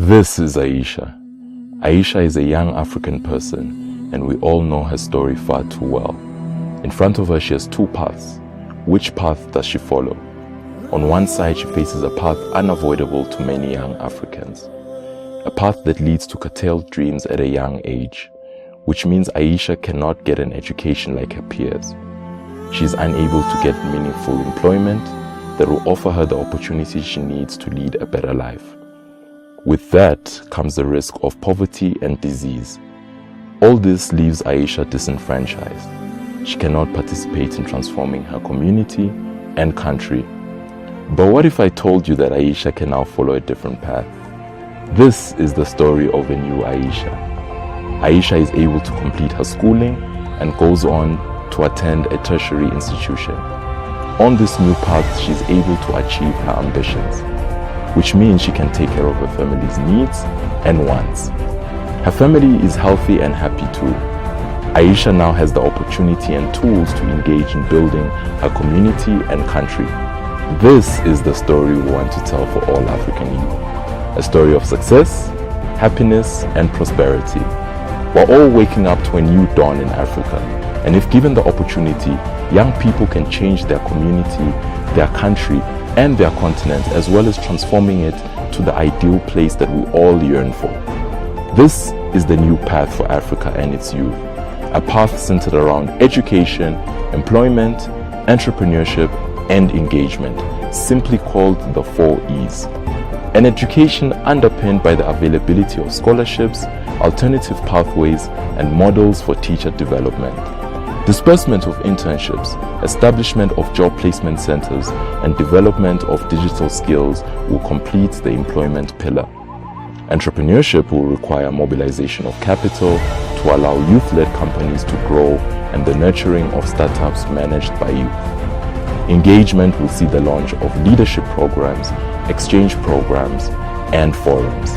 This is Aisha. Aisha is a young African person, and we all know her story far too well. In front of her, she has two paths. Which path does she follow? On one side, she faces a path unavoidable to many young Africans. A path that leads to curtailed dreams at a young age, which means Aisha cannot get an education like her peers. She is unable to get meaningful employment that will offer her the opportunities she needs to lead a better life. With that comes the risk of poverty and disease. All this leaves Aisha disenfranchised. She cannot participate in transforming her community and country. But what if I told you that Aisha can now follow a different path? This is the story of a new Aisha. Aisha is able to complete her schooling and goes on to attend a tertiary institution. On this new path, she is able to achieve her ambitions, which means she can take care of her family's needs and wants. Her family is healthy and happy too. Aisha now has the opportunity and tools to engage in building her community and country. This is the story we want to tell for all African youth. A story of success, happiness, and prosperity. We're all waking up to a new dawn in Africa, and if given the opportunity, young people can change their community, their country, and their continent, as well as transforming it to the ideal place that we all yearn for. This is the new path for Africa and its youth, a path centered around education, employment, entrepreneurship, and engagement, simply called the 4 E's. An education underpinned by the availability of scholarships, alternative pathways, and models for teacher development. Disbursement of internships, establishment of job placement centers, and development of digital skills will complete the employment pillar. Entrepreneurship will require mobilization of capital to allow youth-led companies to grow and the nurturing of startups managed by youth. Engagement will see the launch of leadership programs, exchange programs, and forums.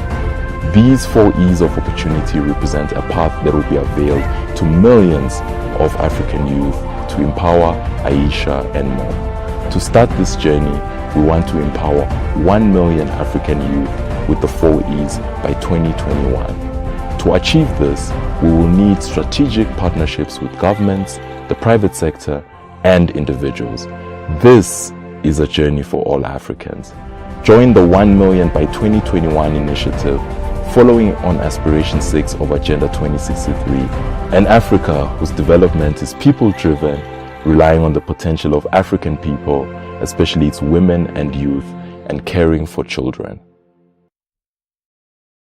These 4 E's of opportunity represent a path that will be availed to millions of African youth to empower Aisha and more. To start this journey, we want to empower 1 million African youth with the 4 E's by 2021. To achieve this, we will need strategic partnerships with governments, the private sector, and individuals. This is a journey for all Africans. Join the 1 million by 2021 initiative, following on Aspiration 6 of Agenda 2063, an Africa whose development is people-driven, relying on the potential of African people, especially its women and youth, and caring for children.